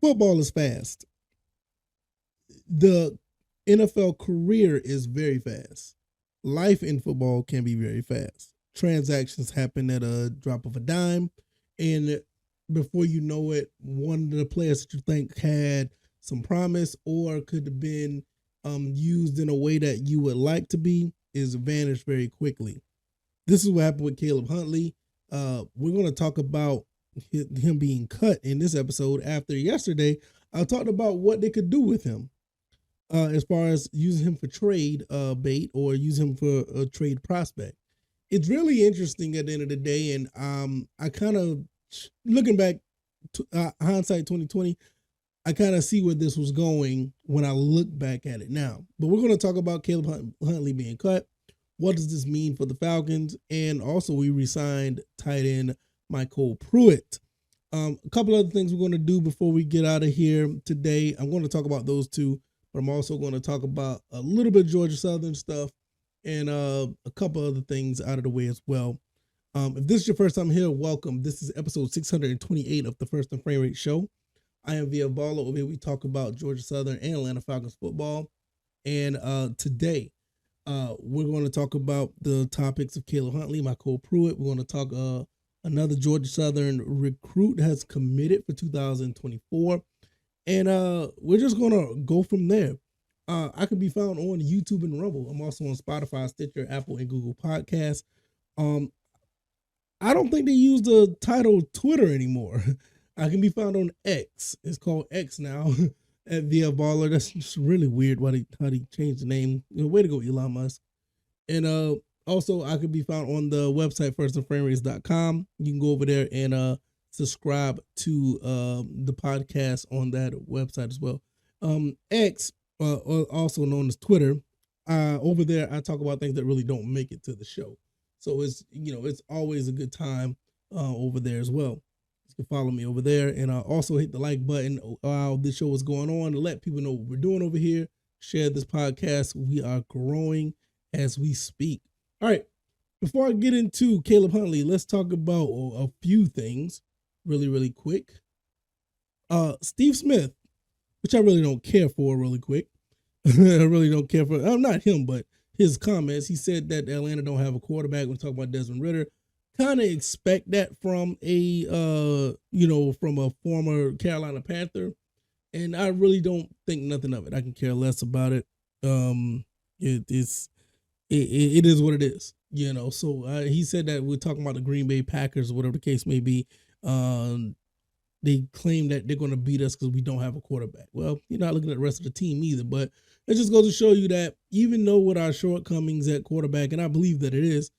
Football is fast. The NFL career is very fast. Life in football can be very fast. Transactions happen at a drop of a dime, and before you know it, one of the players that you think had some promise or could have been used in a way that you would like to be is vanished very quickly. This is what happened with Caleb Huntley. We're going to talk about him being cut in this episode. After yesterday, I talked about what they could do with him as far as using him for trade bait or use him for a trade prospect. It's really interesting at the end of the day, and I kind of looking back, hindsight 2020. I kind of see where this was going when I look back at it now. But we're going to talk about Caleb Huntley being cut. What does this mean for the Falcons? And also, we re-signed tight end MyCole Pruitt. A couple other things we're going to do before we get out of here today. I'm going to talk about those two, but I'm also going to talk about a little bit of Georgia Southern stuff and a couple other things out of the way as well. If this is your first time here, welcome. This is episode 628 of the First and Frame Rate Show. I am Via Baller. Over here we talk about Georgia Southern and Atlanta Falcons football. And today, we're going to talk about the topics of Caleb Huntley, MyCole Pruitt. We're going to talk another Georgia Southern recruit has committed for 2024. And we're just going to go from there. I can be found on YouTube and Rumble. I'm also on Spotify, Stitcher, Apple, and Google Podcasts. I don't think they use the title Twitter anymore. I can be found on X. It's called X now at Via Baller. That's just really weird how they changed the name. Way to go, Elon Musk. And also, I can be found on the website firstandframerates.com. You can go over there and subscribe to the podcast on that website as well. X, also known as Twitter, over there I talk about things that really don't make it to the show. So it's always a good time over there as well. You can follow me over there and also hit the like button while this show is going on to let people know what we're doing over here. Share this podcast. We are growing as we speak. All right. Before I get into Caleb Huntley, let's talk about a few things really, really quick. Steve Smith, which I really don't care for really quick. I really don't care for, not him, but his comments. He said that Atlanta don't have a quarterback. We're talking about Desmond Ridder. Kind of expect that from from a former Carolina Panther. And I really don't think nothing of it. I can care less about it. It is what it is, So he said that we're talking about the Green Bay Packers, or whatever the case may be. They claim that they're going to beat us because we don't have a quarterback. Well, you're not looking at the rest of the team either, but it just goes to show you that even though with our shortcomings at quarterback, and I believe that it is,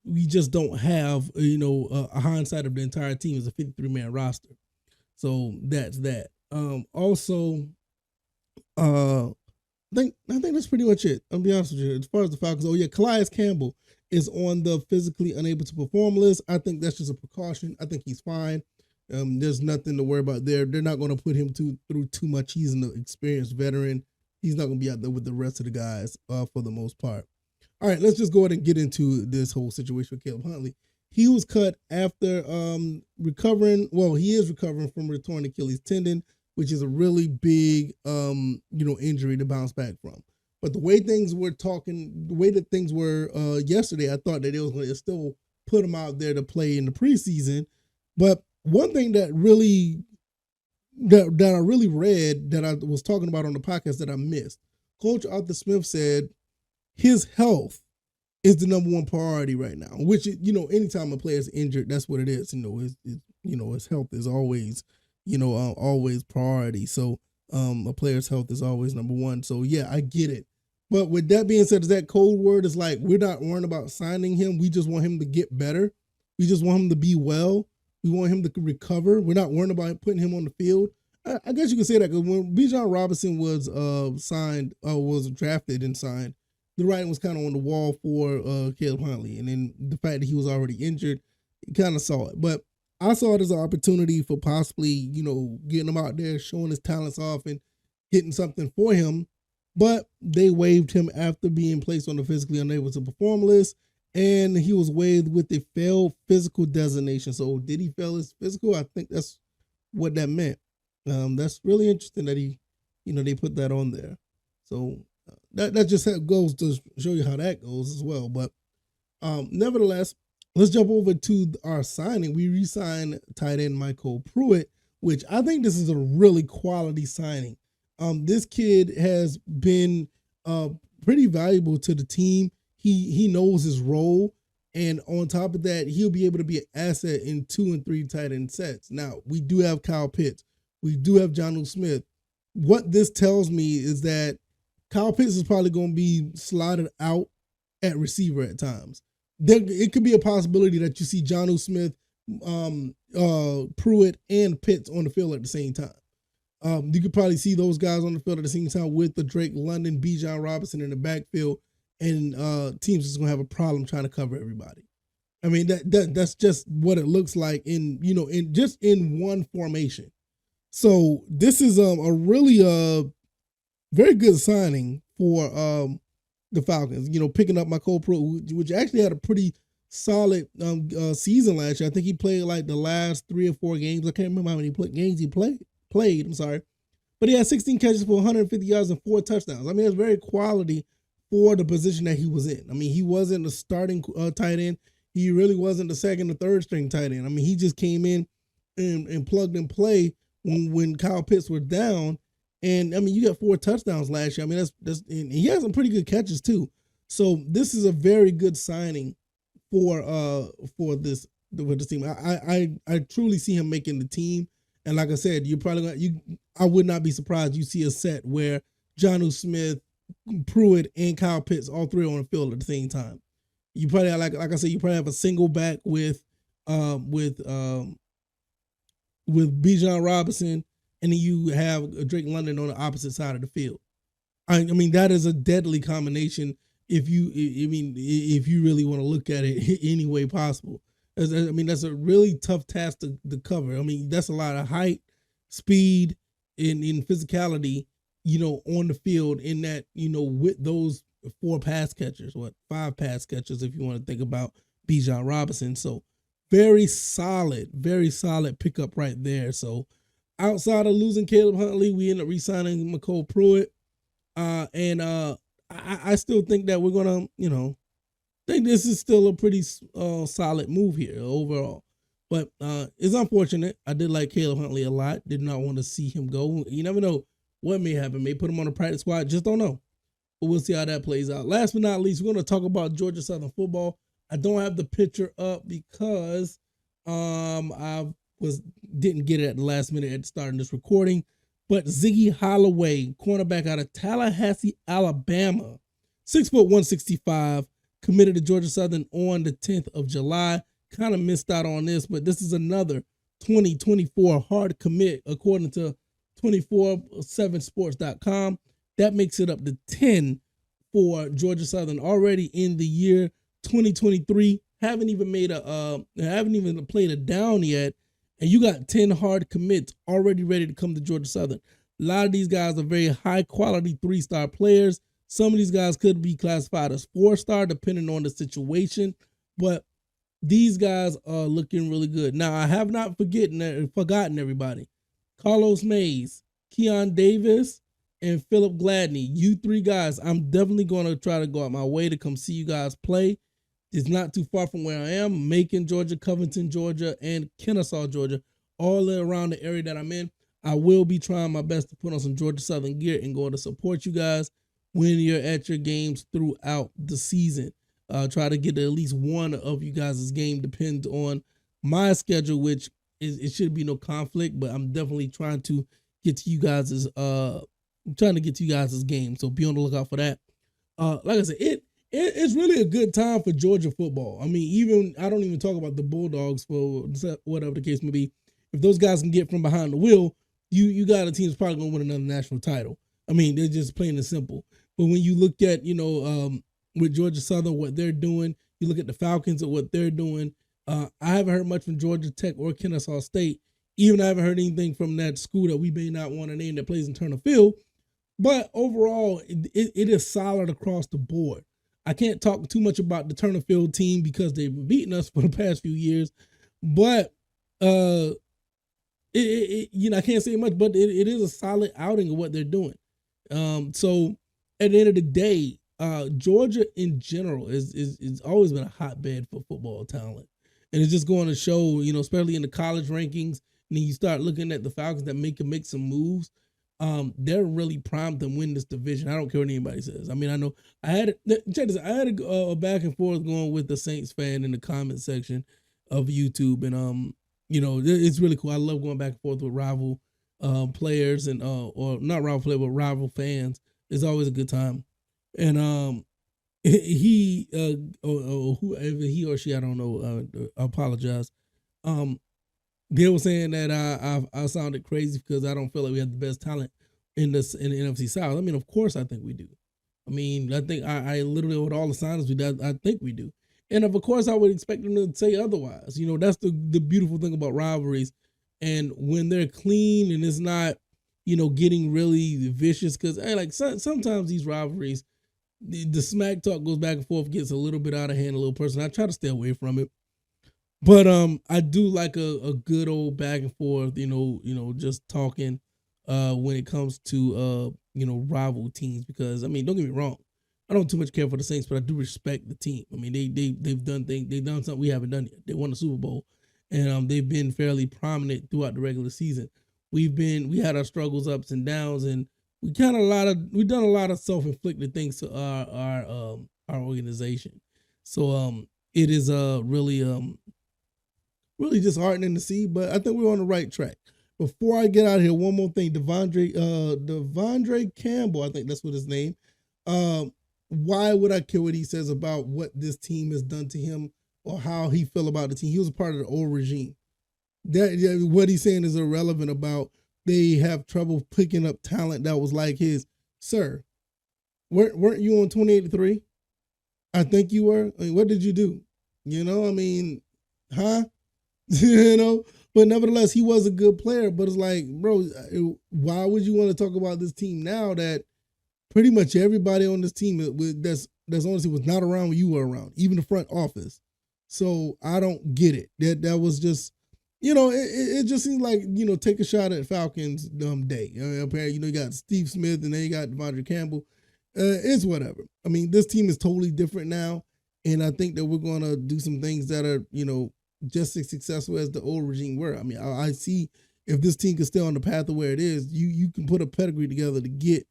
we just don't have, a hindsight of the entire team as a 53-man roster. So that's that. Also, I think that's pretty much it. I'll be honest with you. As far as the Falcons, Calais Campbell is on the physically unable to perform list. I think that's just a precaution. I think he's fine. There's nothing to worry about there. They're not going to put him through too much. He's an experienced veteran. He's not going to be out there with the rest of the guys for the most part. All right, let's just go ahead and get into this whole situation with Caleb Huntley. He was cut after recovering. Well, he is recovering from a torn Achilles tendon, which is a really big, injury to bounce back from. But the way that things were yesterday, I thought that it was going to still put him out there to play in the preseason. But one thing that I really read that I was talking about on the podcast that I missed, Coach Arthur Smith said his health is the number one priority right now, which, anytime a player is injured, that's what it is. His health is always, always priority. So a player's health is always number one. So, yeah, I get it. But with that being said, is that code word is like, we're not worrying about signing him. We just want him to get better. We just want him to be well. We want him to recover. We're not worrying about putting him on the field. I guess you could say that because when Bijan Robinson was was drafted and signed, the writing was kind of on the wall for Caleb Huntley. And then the fact that he was already injured, you kind of saw it. But I saw it as an opportunity for possibly, getting him out there, showing his talents off and getting something for him. But they waived him after being placed on the physically unable to perform list. And he was waived with a failed physical designation. So did he fail his physical? I think that's what that meant. That's really interesting that they put that on there. So that just goes to show you how that goes as well. But nevertheless, let's jump over to our signing. We re-signed tight end MyCole Pruitt, which I think this is a really quality signing. This kid has been pretty valuable to the team. He knows his role, and on top of that, he'll be able to be an asset in 2 and 3 tight end sets. Now, we do have Kyle Pitts. We do have Jonnu Smith. What this tells me is that Kyle Pitts is probably going to be slotted out at receiver at times. It could be a possibility that you see Jonnu Smith, Pruitt, and Pitts on the field at the same time. You could probably see those guys on the field at the same time with the Drake London, Bijan Robinson in the backfield, and teams is going to have a problem trying to cover everybody. I mean, that's just what it looks like in one formation. So this is a really very good signing for the Falcons. Picking up MyCole Pruitt, which actually had a pretty solid season last year. I think he played like the last 3 or 4 games. I can't remember how many games he played. I'm sorry, but he had 16 catches for 150 yards and 4 touchdowns. I mean, it's very quality for the position that he was in. I mean, he wasn't a starting tight end. He really wasn't the second or third string tight end. I mean, he just came in and plugged and play when Kyle Pitts were down. And I mean, you got 4 touchdowns last year. I mean, and he has some pretty good catches too. So this is a very good signing for this team. I truly see him making the team. And like I said, I would not be surprised you see a set where Jonnu Smith, Pruitt, and Kyle Pitts, all 3 on the field at the same time. You probably like I said, you probably have a single back with Bijan Robinson, and then you have Drake London on the opposite side of the field. I mean, that is a deadly combination if you really want to look at it any way possible. I mean, that's a really tough task to cover. I mean, that's a lot of height, speed, and physicality, on the field in that, with those 4 pass catchers, 5 pass catchers, if you want to think about Bijan Robinson. So very solid pickup right there. So outside of losing Caleb Huntley, we end up re-signing MyCole Pruitt. And I still think that we're going to, think this is still a pretty solid move here overall. But it's unfortunate. I did like Caleb Huntley a lot. Did not want to see him go. You never know what may happen. May put him on a practice squad. Just don't know. But we'll see how that plays out. Last but not least, we're going to talk about Georgia Southern football. I don't have the picture up because I didn't get it at the last minute at starting this recording. But Ziggy Holloway, cornerback out of Tallahassee, Alabama, 6', 165, committed to Georgia Southern on the 10th of July. Kind of missed out on this, but this is another 2024 hard commit according to 247sports.com. That makes it up to 10 for Georgia Southern already in the year 2023. Haven't even played a down yet, and you got 10 hard commits already ready to come to Georgia Southern. A lot of these guys are very high quality 3-star players. Some of these guys could be classified as 4-star depending on the situation, but these guys are looking really good. Now, I have not forgotten everybody. Carlos Mays, Keon Davis, and Philip Gladney. You 3 guys, I'm definitely going to try to go out my way to come see you guys play. It's not too far from where I am. Macon, Georgia, Covington, Georgia, and Kennesaw, Georgia, all around the area that I'm in. I will be trying my best to put on some Georgia Southern gear and go to support you guys when you're at your games throughout the season. Try to get to at least one of you guys' game. Depends on my schedule, which it should be no conflict, but I'm definitely trying to get to you guys' game. So be on the lookout for that. Like I said, it's really a good time for Georgia football. I mean, I don't even talk about the Bulldogs for whatever the case may be. If those guys can get from behind the wheel, you got a team that's probably going to win another national title. I mean, they're just plain and simple. But when you look at, with Georgia Southern, what they're doing, you look at the Falcons and what they're doing. I haven't heard much from Georgia Tech or Kennesaw State. Even I haven't heard anything from that school that we may not want to name that plays in Turner Field. But overall, it is solid across the board. I can't talk too much about the Turner Field team because they've been beating us for the past few years. But I can't say much, but it is a solid outing of what they're doing. So at the end of the day, Georgia in general is always been a hotbed for football talent, and it's just going to show, especially in the college rankings. And then you start looking at the Falcons that can make some moves. They're really primed to win this division. I don't care what anybody says. I mean, I know check this. I had a back and forth going with the Saints fan in the comment section of YouTube, and it's really cool. I love going back and forth with rival players and or not rival players, but rival fans. It's always a good time. And he or whoever he or she, I don't know. I apologize. They were saying that I sounded crazy because I don't feel like we have the best talent in the NFC South. I mean, of course, I think we do. I mean, I think I literally, with all the signs we did, I think we do. And of course, I would expect them to say otherwise. That's the beautiful thing about rivalries. And when they're clean and it's not, getting really vicious, because sometimes these rivalries, the smack talk goes back and forth, gets a little bit out of hand, a little personal. I try to stay away from it. But I do like a good old back and forth, just talking when it comes to rival teams, because I mean, don't get me wrong, I don't too much care for the Saints, but I do respect the team. I mean, they've done something we haven't done yet. They won the Super Bowl, and they've been fairly prominent throughout the regular season. We had our struggles, ups and downs, and we've done a lot of self-inflicted things to our organization. So it is really disheartening to see, but I think we're on the right track. Before I get out of here, one more thing. Devondre Campbell, I think that's what his name. Why would I care what he says about what this team has done to him or how he feel about the team? He was a part of the old regime. What he's saying is irrelevant about they have trouble picking up talent that was like his. Sir, weren't you on 28-3? I think you were. I mean, what did you do? Huh? But nevertheless, he was a good player. But it's like, bro, why would you want to talk about this team now that pretty much everybody on this team that's honestly was not around when you were around, even the front office? So I don't get it. That was just, it just seems like, take a shot at Falcons day. Apparently, you got Steve Smith and then you got Devondre Campbell. It's whatever. I mean, this team is totally different now, and I think that we're going to do some things that are, just as successful as the old regime were. I mean, I see if this team can stay on the path of where it is, you can put a pedigree together to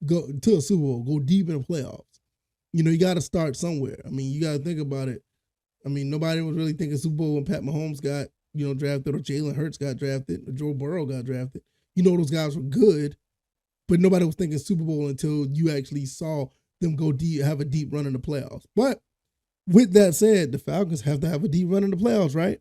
go to a Super Bowl, go deep in the playoffs. You got to start somewhere. I mean, you got to think about it. I mean, nobody was really thinking Super Bowl when Pat Mahomes got, drafted, or Jalen Hurts got drafted, or Joe Burrow got drafted. Those guys were good, but nobody was thinking Super Bowl until you actually saw them go deep, have a deep run in the playoffs. But with that said, the Falcons have to have a deep run in the playoffs, right?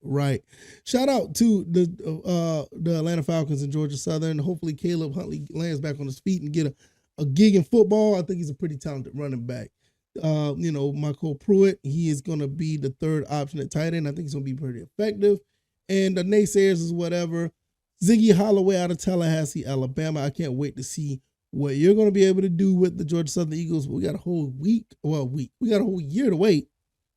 Right. Shout out to the Atlanta Falcons and Georgia Southern. Hopefully Caleb Huntley lands back on his feet and get a gig in football. I think he's a pretty talented running back. MyCole Pruitt, he is going to be the third option at tight end. I think he's going to be pretty effective. And the naysayers is whatever. Ziggy Holloway out of Tallahassee, Alabama. I can't wait to see what you're going to be able to do with the Georgia Southern Eagles. We got a whole we got a whole year to wait,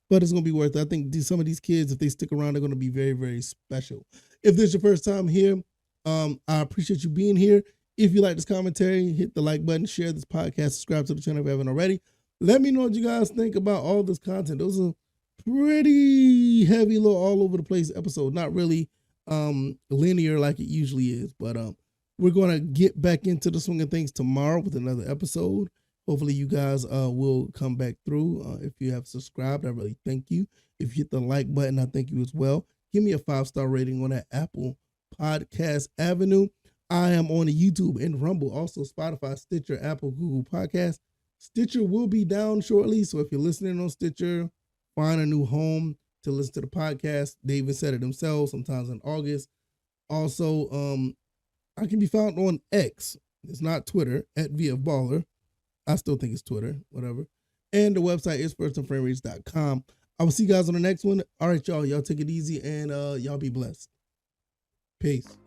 but it's going to be worth it. I think some of these kids, if they stick around, they're going to be very, very special. If this is your first time here, I appreciate you being here. If you like this commentary, hit the like button, share this podcast, subscribe to the channel if you haven't already. Let me know what you guys think about all this content. Those are pretty heavy, little all over the place episode. Not really linear like it usually is, but we're going to get back into the swing of things tomorrow with another episode. Hopefully you guys will come back through. If you have subscribed, I really thank you. If you hit the like button, I thank you as well. Give me a 5-star rating on that Apple Podcast Avenue. I am on the YouTube and Rumble, also Spotify, Stitcher, Apple, Google Podcasts. Stitcher will be down shortly, so if you're listening on Stitcher, find a new home to listen to the podcast. They even said it themselves, sometimes in August. Also, I can be found on X. It's not Twitter, at VFBaller. I still think it's Twitter, whatever. And the website is firstandframereach.com. I will see you guys on the next one. All right, y'all. Y'all take it easy and y'all be blessed. Peace.